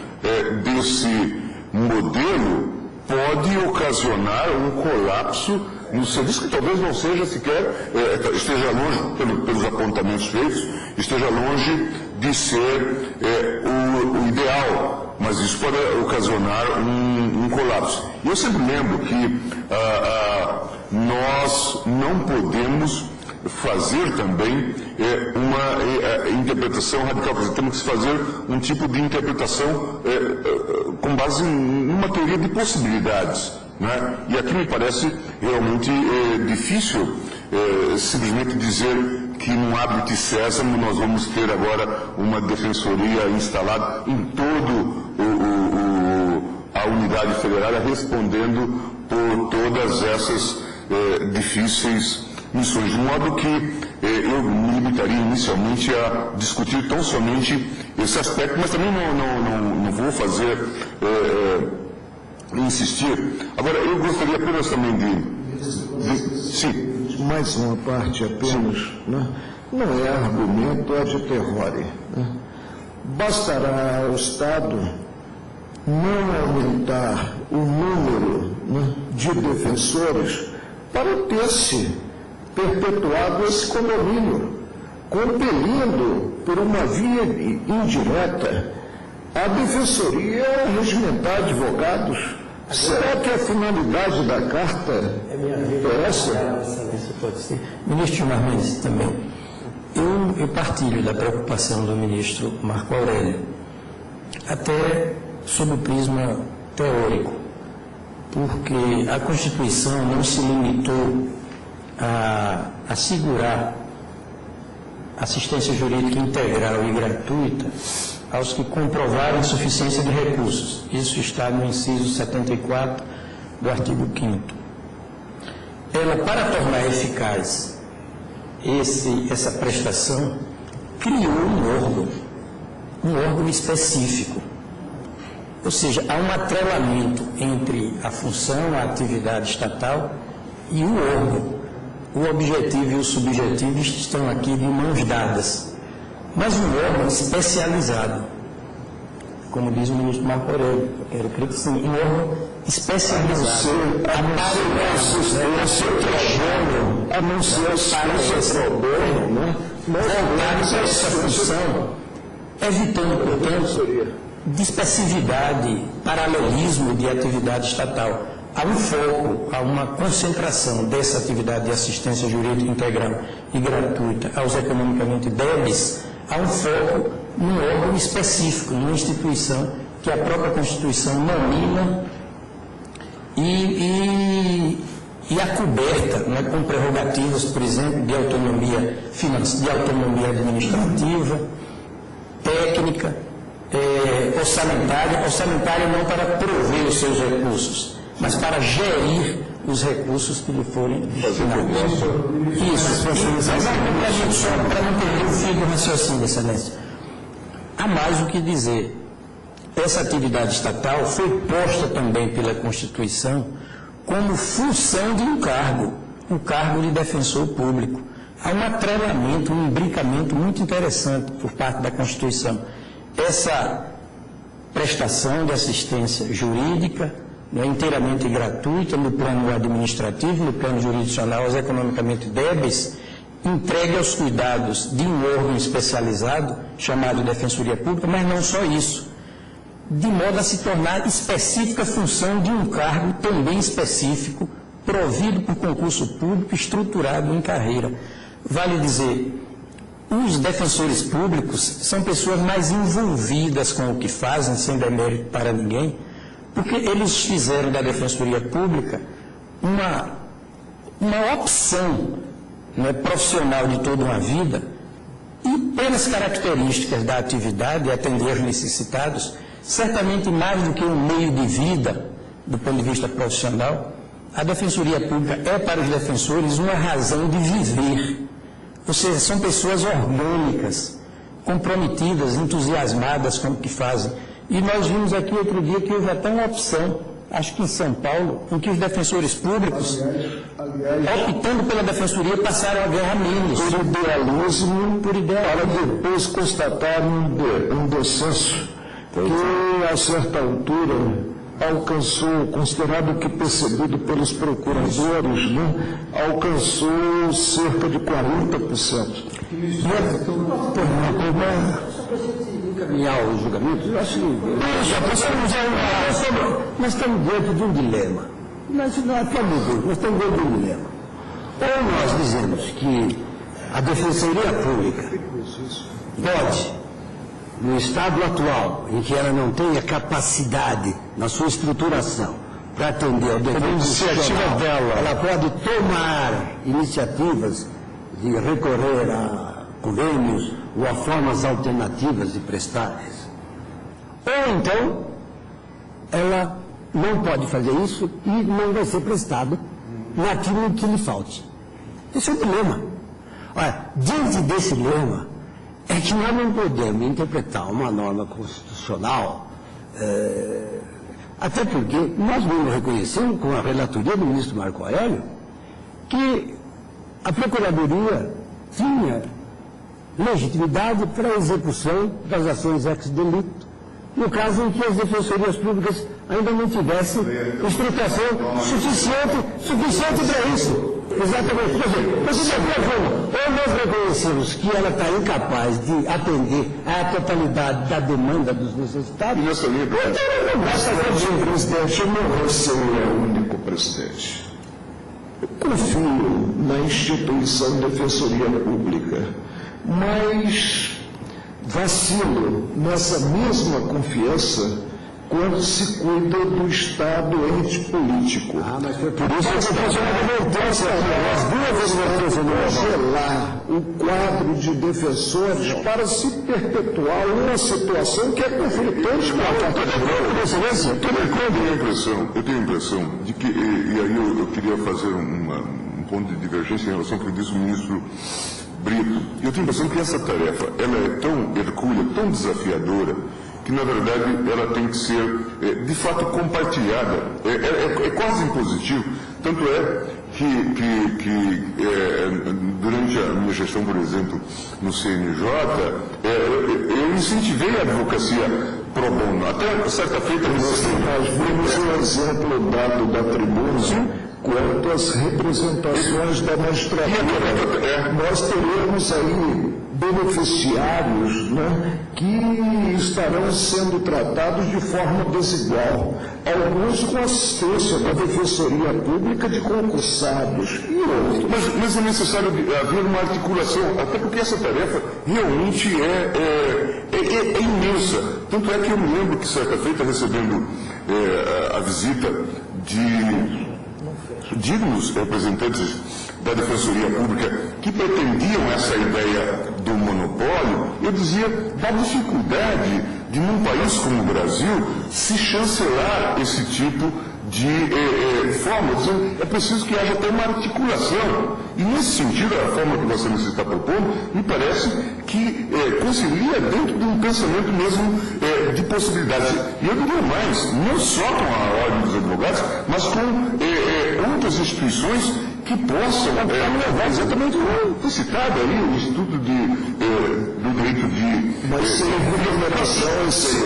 desse modelo pode ocasionar um colapso no serviço que talvez não seja sequer, esteja longe, pelos apontamentos feitos, esteja longe de ser o ideal, mas isso pode ocasionar um colapso. E eu sempre lembro que nós não podemos fazer também uma interpretação radical, quer dizer, temos que fazer um tipo de interpretação com base numa teoria de possibilidades. Né? E aqui me parece realmente difícil simplesmente dizer que num hábito sésamo nós vamos ter agora uma defensoria instalada em todo a unidade federal respondendo por todas essas difíceis missões, de modo que eu me limitaria inicialmente a discutir tão somente esse aspecto, mas também não vou fazer insistir. Agora, eu gostaria apenas também sim. Mais uma parte apenas, né? Não é argumento ad terrore. Né? Bastará ao Estado não aumentar o número, né, de defensores para ter-se perpetuado esse condomínio, compelindo por uma via indireta a Defensoria a regimentar advogados. Será que a finalidade da carta é essa? Ministro Gilmar Mendes, também. Eu partilho da preocupação do ministro Marco Aurélio, até sob o prisma teórico, porque a Constituição não se limitou a assegurar assistência jurídica integral e gratuita aos que comprovarem insuficiência de recursos. Isso está no inciso 74 do artigo 5º. Ela, para tornar eficaz essa prestação, criou um órgão específico. Ou seja, há um atrelamento entre a função, a atividade estatal e o órgão. O objetivo e o subjetivo estão aqui de mãos dadas. Mas um órgão especializado, como diz o ministro Marco Aurélio, eu quero crer que sim, um órgão especializado. A não ser assistência problema, voltados a essa função, evitando, portanto, dispersividade, paralelismo de atividade estatal. Há um foco, há uma concentração dessa atividade de assistência jurídica integral e gratuita aos economicamente débeis, há um foco num órgão específico, numa instituição que a própria Constituição nomina e a coberta, né, com prerrogativas, por exemplo, de autonomia financeira, de autonomia administrativa, técnica, orçamentária não para prover os seus recursos, mas para gerir os recursos que lhe forem destinados. Isso, para não perder o fio do raciocínio, Excelência. Há mais o que dizer. Essa atividade estatal foi posta também pela Constituição como função de um cargo, o cargo de defensor público. Há um atrelamento, um imbricamento muito interessante por parte da Constituição. Essa prestação de assistência jurídica, né, inteiramente gratuita no plano administrativo, no plano jurisdicional, aos economicamente débeis, entregue aos cuidados de um órgão especializado, chamado Defensoria Pública, mas não só isso, de modo a se tornar específica função de um cargo também específico, provido por concurso público, estruturado em carreira. Vale dizer, os defensores públicos são pessoas mais envolvidas com o que fazem, sem demérito para ninguém, porque eles fizeram da Defensoria Pública uma opção, né, profissional de toda uma vida, e pelas características da atividade, atender aos necessitados, certamente mais do que um meio de vida, do ponto de vista profissional, a Defensoria Pública é para os defensores uma razão de viver. Ou seja, são pessoas orgânicas, comprometidas, entusiasmadas com o que fazem. E nós vimos aqui outro dia que houve até uma opção, acho que em São Paulo, em que os defensores públicos, optando pela defensoria, passaram a ganhar menos. Por idealismo, para depois constatar um descenso que, a certa altura, alcançou, considerado que percebido pelos procuradores, né, alcançou cerca de 40%. Encaminhar os julgamentos, eu acho que... Nós estamos diante de um dilema. Nós estamos diante de um dilema. Ou nós dizemos que a Defensoria Pública pode, no estado atual, em que ela não tem a capacidade na sua estruturação para atender ao dever constitucional, ela pode tomar iniciativas de recorrer a convênios ou a formas alternativas de prestar. Ou então, ela não pode fazer isso e não vai ser prestado naquilo que lhe falte. Esse é o dilema. Olha, diante desse dilema, é que nós não podemos interpretar uma norma constitucional, até porque nós mesmos reconhecemos, com a relatoria do ministro Marco Aurélio, que a Procuradoria tinha legitimidade para a execução das ações ex-delito, no caso em que as defensorias públicas ainda não tivessem estruturação suficiente para isso. Exatamente. Mas de alguma forma, ou nós reconhecemos que ela está incapaz de atender à totalidade da demanda dos necessitados, então não basta fazer o presidente, eu não vou ser o único presidente. Eu confio na instituição Defensoria Pública, mas vacilo nessa mesma confiança quando se cuida do Estado ente político. Mas foi por isso que eu faço uma advertência, as duas advertências, congelar o quadro de defensores para se perpetuar uma situação que é conflitante com a Constituição. Eu tenho a impressão de que, e aí eu queria fazer um ponto de divergência em relação ao que disse o ministro Brito. Eu tenho a impressão que essa tarefa ela é tão hercúlea, tão desafiadora, que na verdade ela tem que ser de fato compartilhada. É quase impositivo. Tanto é que durante a minha gestão, por exemplo, no CNJ, eu incentivei a advocacia pro bono. Até certa feita... Nós vimos um exemplo dado da tribuna. Sim. Quanto às representações da magistratura, nós teremos aí beneficiários, né, que estarão sendo tratados de forma desigual. Alguns com assistência da Defensoria Pública de concursados e outros. Mas é necessário haver uma articulação, até porque essa tarefa realmente é imensa. Tanto é que eu me lembro que certa feita, recebendo a visita de dignos representantes da Defensoria Pública que pretendiam essa ideia do monopólio, eu dizia da dificuldade de, num país como o Brasil, se chancelar esse tipo de forma. É preciso que haja até uma articulação. E, nesse sentido, a forma que você nos está propondo, me parece que concilia dentro de um pensamento mesmo de possibilidades. E eu diria mais, não só com a Ordem dos Advogados, mas com outras instituições que possam levar exatamente como foi citado aí, o Instituto do Direito de... Mas sem remuneração, sem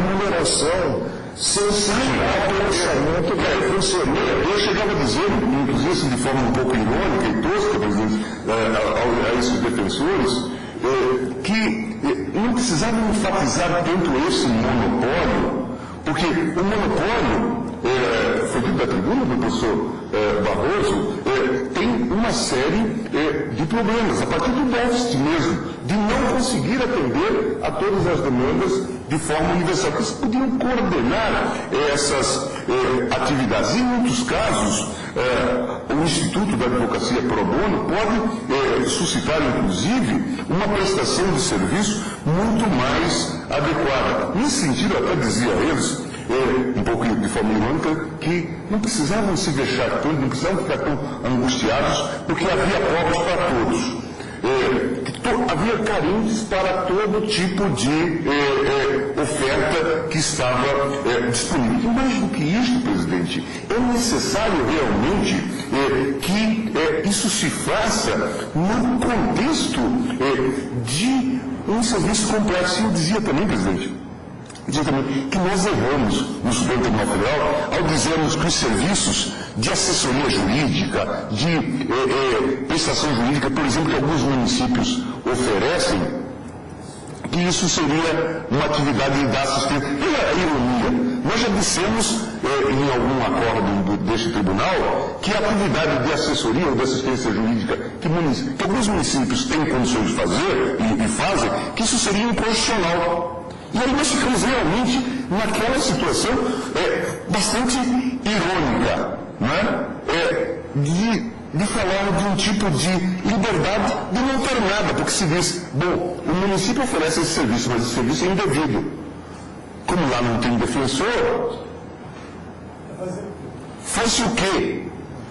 remuneração, sem o orçamento da Defensoria. Eu chegava a dizer, inclusive de forma um pouco irônica e tosca, presidente, a esses defensores, que não precisavam enfatizar tanto esse monopólio, porque o monopólio, foi dito da tribuna do professor Barroso, tem uma série de problemas, a partir do déficit mesmo, de não conseguir atender a todas as demandas de forma universal, porque se podiam coordenar essas atividades. Em muitos casos, o Instituto da Advocacia Pro Bono pode suscitar, inclusive, uma prestação de serviço muito mais adequada. Nesse sentido, eu até dizia a eles, um pouco de forma irônica, que não precisavam se vexar tanto, não precisavam ficar tão angustiados, porque havia povos para todos. Havia carentes para todo tipo de oferta que estava disponível. E mais do que isso, presidente, é necessário realmente que isso se faça no contexto de um serviço complexo. E eu dizia também, presidente, que nós erramos no Supremo Tribunal Federal ao dizermos que os serviços de assessoria jurídica, de prestação jurídica, por exemplo, que alguns municípios oferecem, que isso seria uma atividade da assistência. Olha a ironia, nós já dissemos em algum acordo deste tribunal que a atividade de assessoria ou de assistência jurídica que alguns municípios têm condições de fazer e fazem, que isso seria inconstitucional. E aí nós ficamos realmente naquela situação bastante irônica, né? De falar de um tipo de liberdade de não ter nada, porque se diz, bom, o município oferece esse serviço, mas esse serviço é indevido. Como lá não tem defensor, faz-se o quê?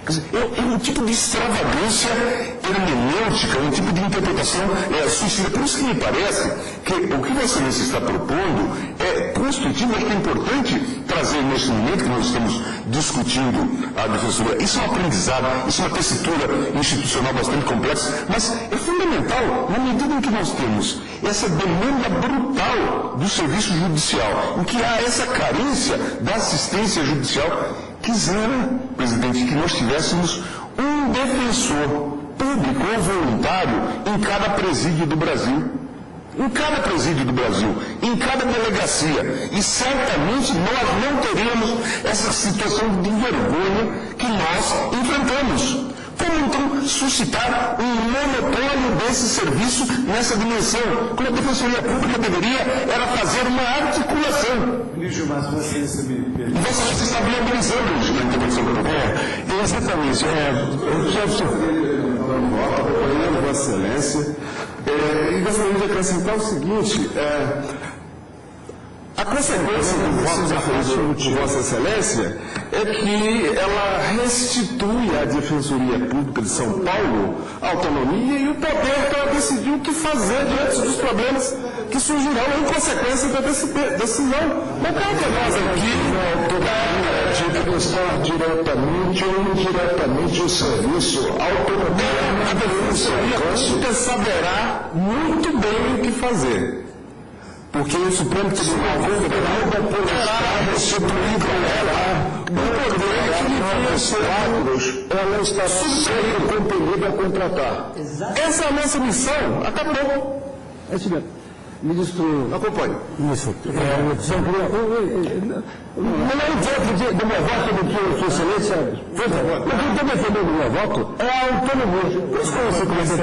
Quer dizer, é um tipo de extravagância hermenêutica, um tipo de interpretação suicida. Por isso que me parece que o que você está propondo é construtivo, acho que é importante trazer neste momento que nós estamos discutindo a defensoria. Isso é um aprendizado, isso é uma tessitura institucional bastante complexa, mas é fundamental na medida em que nós temos essa demanda brutal do serviço judicial, em que há essa carência da assistência judicial. Quisera, presidente, que nós tivéssemos um defensor público ou voluntário em cada presídio do Brasil. Em cada presídio do Brasil, em cada delegacia. E certamente nós não teríamos essa situação de vergonha que nós enfrentamos. Como então suscitar um monopólio desse serviço nessa dimensão? Como a Defensoria Pública deveria era fazer uma articulação. Mas você e você está viabilizando a intervenção do governo. Exatamente. Eu já estou acompanhando Vossa Excelência e gostaria de acrescentar o seguinte. A consequência do voto referido de Vossa Excelência é que ela restitui à Defensoria Pública de São Paulo a autonomia e o poder para decidir o que fazer diante dos problemas que surgirão em consequência da decisão. Não cabe a nós aqui de prestar diretamente ou indiretamente o serviço, autonomia. A Defensoria Pública saberá muito bem o que fazer. Porque o Supremo Tribunal Federal poderá restituir para ela o poder que lhe foi ser. Ela está sendo compelida a contratar. Essa é a nossa missão. Acabou. É isso mesmo. Ministro... Acompanhe. Ministro, não é um voto do meu voto do que Sua Excelência... Por favor. O que eu estou defendendo do meu voto é a autonomia. Por isso que você começa a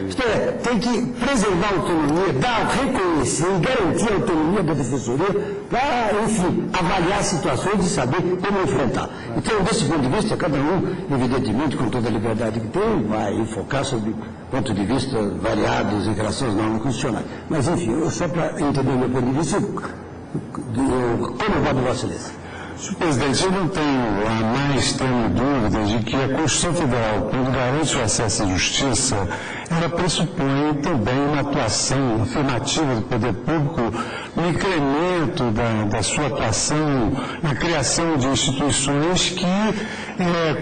isto é, tem que preservar a autonomia, reconhecer e garantir a autonomia da Defensoria para, enfim, avaliar situações e saber como enfrentar. Então, desse ponto de vista, cada um, evidentemente, com toda a liberdade que tem, vai enfocar sobre pontos de vista variados em relação às normas constitucionais. Mas, enfim, só para entender o meu ponto de vista, como vai do Vossa Excelência? Senhor presidente, eu não tenho dúvidas de que a Constituição Federal, quando garante o acesso à justiça, ela pressupõe também uma atuação afirmativa do poder público no incremento da sua atuação, na criação de instituições que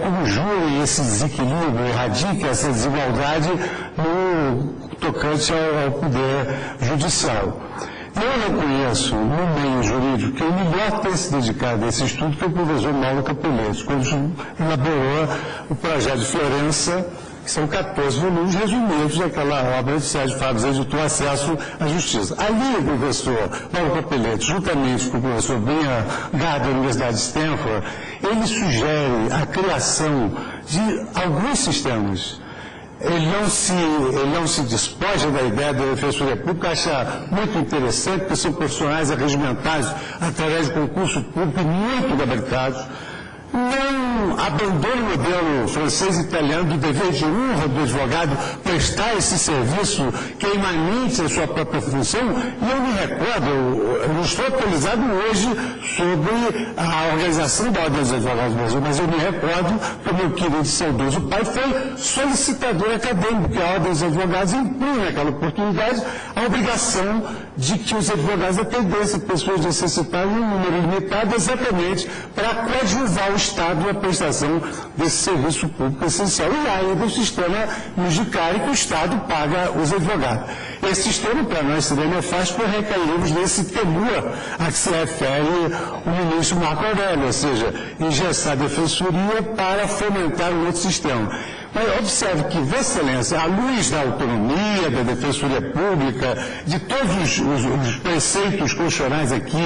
conjurem esse desequilíbrio, erradiquem essa desigualdade no tocante ao poder judicial. Eu reconheço, no meio jurídico, que o melhor ter se dedicado a esse estudo foi o professor Mauro Capelletti, quando elaborou o projeto de Florença, que são 14 volumes resumidos daquela obra de Sérgio Fábio editou Acesso à Justiça. Ali, o professor Mauro Capelletti, juntamente com o professor Binha Gard, da Universidade de Stanford, ele sugere a criação de alguns sistemas. Ele não se despoja da ideia da Defensoria Pública, acha muito interessante, porque são profissionais arregimentados através de concurso público muito gabaritados. Não abandona o modelo francês e italiano do dever de honra do advogado prestar esse serviço que é imanente à sua própria função. E eu me recordo, eu não estou atualizado hoje sobre a organização da Ordem dos Advogados do Brasil, mas eu me recordo que o meu querido e saudoso pai foi solicitador acadêmico, que a Ordem dos Advogados impunha naquela oportunidade a obrigação de que os advogados atendessem pessoas necessitadas em um número limitado, exatamente para coadjuvar o Estado a prestação desse serviço público essencial. E ainda o sistema judiciário que o Estado paga os advogados. Esse sistema, para nós, seria nefasto por recairmos nesse temor a que se refere o ministro Marco Aurélio, ou seja, engessar a defensoria para fomentar um outro sistema. Mas observe que, Vossa Excelência, à luz da autonomia, da Defensoria Pública, de todos os preceitos constitucionais aqui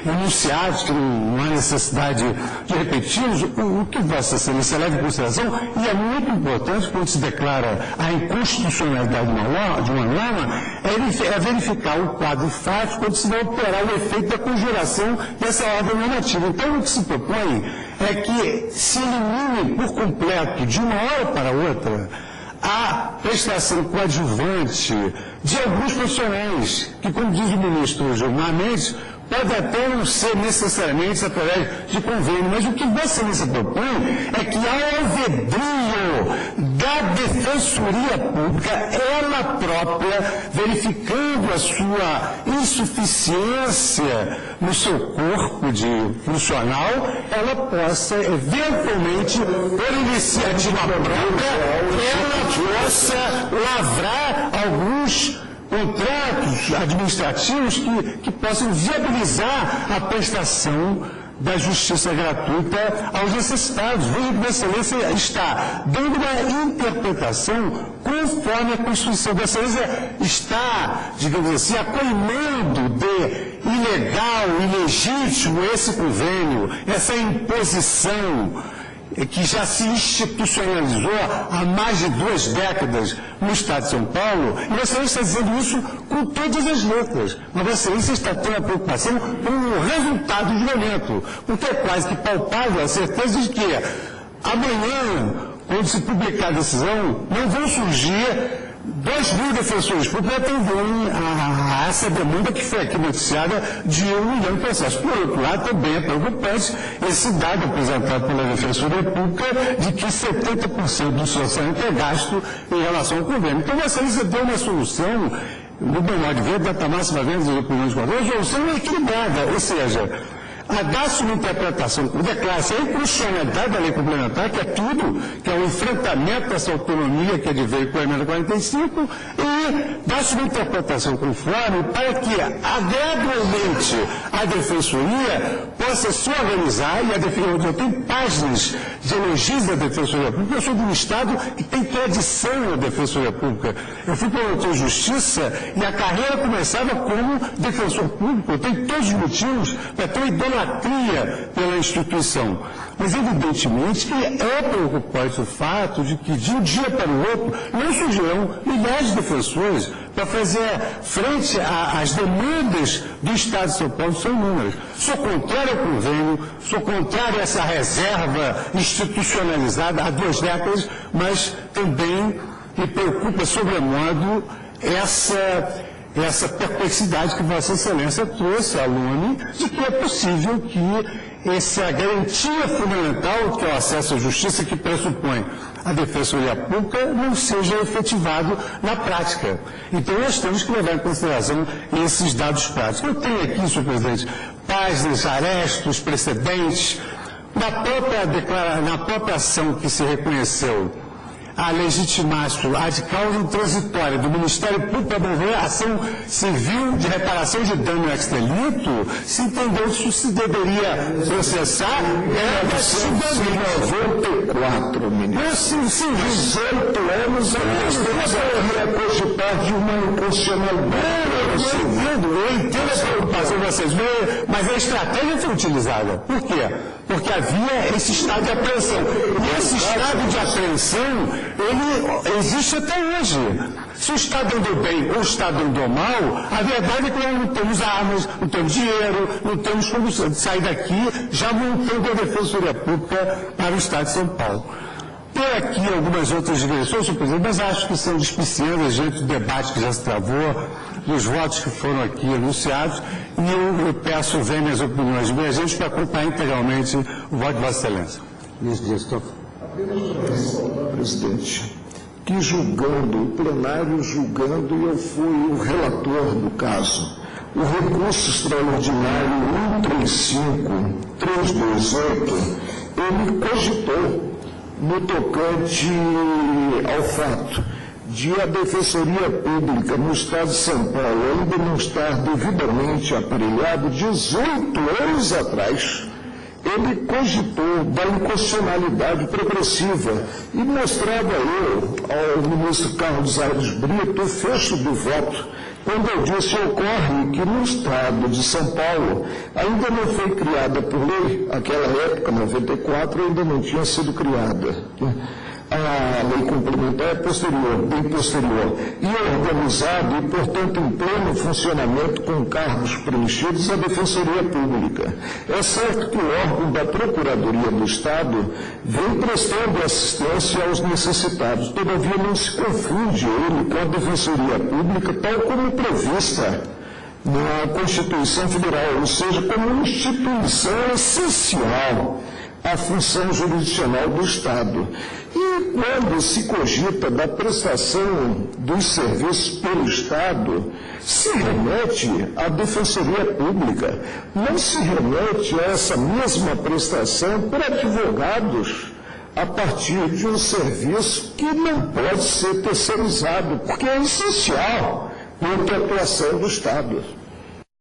enunciados, que não há necessidade de repeti-los, o que Vossa Excelência leva em consideração, e é muito importante quando se declara a inconstitucionalidade de uma norma, é verificar o quadro fático quando se vai operar o efeito da conjuração dessa ordem normativa. Então, o que se propõe é que se elimine por completo, de uma hora para outra, a prestação coadjuvante de alguns profissionais, que, como diz o ministro Gilmar Mendes, pode até não ser necessariamente através de convênio, mas o que Vossa Excelência propõe é que ao albedrio da Defensoria Pública, ela própria, verificando a sua insuficiência no seu corpo funcional, ela possa, eventualmente, por iniciativa própria, ela possa lavrar alguns contratos administrativos que possam viabilizar a prestação da justiça gratuita aos necessitados. Veja que Vossa Excelência está dando uma interpretação conforme a Constituição. Vossa Excelência está, digamos assim, acolhendo de ilegal, ilegítimo esse convênio, essa imposição que já se institucionalizou há mais de 2 décadas no Estado de São Paulo, e Vossa Excelência está dizendo isso com todas as letras. Mas Vossa Excelência está tendo a preocupação com o resultado do julgamento, porque é quase que palpável a certeza de que amanhã, quando se publicar a decisão, não vão surgir 2.000 defensores públicos atendendo a essa demanda que foi aqui noticiada de 1 milhão de processos. Por outro lado, também é preocupante esse dado apresentado pela Defensoria Pública de que 70% do seu orçamento é gasto em relação ao convênio. Então, Vossa Excelência deu uma solução, no meu modo de ver, data máxima venda de opiniões de uma solução equilibrada, ou seja, a dar-se uma interpretação, declara-se a inconstitucionalidade da lei complementar, que é tudo, que é o enfrentamento dessa autonomia que adveio com a emenda 45, e dá-se uma interpretação conforme para que, gradualmente, a Defensoria possa se organizar, e a Defensoria, eu tenho páginas de elogios da Defensoria Pública, eu sou de um Estado que tem tradição na Defensoria Pública. Eu fui promotor de justiça e a carreira começava como defensor público. Eu tenho todos os motivos para ter uma idolatria pela instituição. Mas, evidentemente, que é preocupante o fato de que, de um dia para o outro, não surgirão milhares de defensores para fazer frente às demandas do Estado de São Paulo, são inúmeras. Sou contrário ao convênio, sou contrário a essa reserva institucionalizada há 2 décadas, mas também me preocupa sobremodo essa perplexidade que Vossa Excelência trouxe à LUNE, de que é possível que essa garantia fundamental, que é o acesso à justiça, que pressupõe a Defensoria Pública, não seja efetivado na prática. Então, nós temos que levar em consideração esses dados práticos. Eu tenho aqui, senhor presidente, páginas, arestos, precedentes, na própria ação que se reconheceu a legitimácio ad causa transitória do Ministério Público para promover a ação civil de reparação de dano ex delito, se entendeu que isso se deveria processar, se 94, ministro. Sim, 18 anos a cogitar de uma inconstitucionalidade. Eu entendo a preocupação de vocês, mas a estratégia foi utilizada. Por quê? Porque havia esse estado de apreensão. E esse estado de apreensão, ele existe até hoje. Se o Estado andou bem ou o Estado andou mal, a verdade é que nós não temos armas, não temos dinheiro, não temos como sair daqui já montando a Defensoria Pública para o Estado de São Paulo. Tem aqui algumas outras direções, senhor presidente, mas acho que são despicientas diante do debate que já se travou, dos votos que foram aqui anunciados, e eu peço vênias opiniões divergentes para acompanhar integralmente o voto de Vossa Excelência. Ministro Dias Toffoli. Presidente, que julgando, o plenário julgando, e eu fui o relator do caso, o recurso extraordinário 135-328, ele cogitou no tocante ao fato de a Defensoria Pública no Estado de São Paulo ainda não estar devidamente aparelhado 18 anos atrás. Ele cogitou da inconstitucionalidade progressiva e mostrava eu ao ministro Carlos Aires Brito o fecho do voto, quando eu disse: ocorre que no Estado de São Paulo ainda não foi criada por lei, aquela época, 94, ainda não tinha sido criada. A lei complementar é posterior, bem posterior, e é organizado e, portanto, em pleno funcionamento com cargos preenchidos a Defensoria Pública. É certo que o órgão da Procuradoria do Estado vem prestando assistência aos necessitados, todavia não se confunde ele com a Defensoria Pública, tal como prevista na Constituição Federal, ou seja, como instituição essencial à função jurisdicional do Estado. E quando se cogita da prestação dos serviços pelo Estado, se remete à Defensoria Pública, não se remete a essa mesma prestação por advogados a partir de um serviço que não pode ser terceirizado, porque é essencial quanto à atuação do Estado.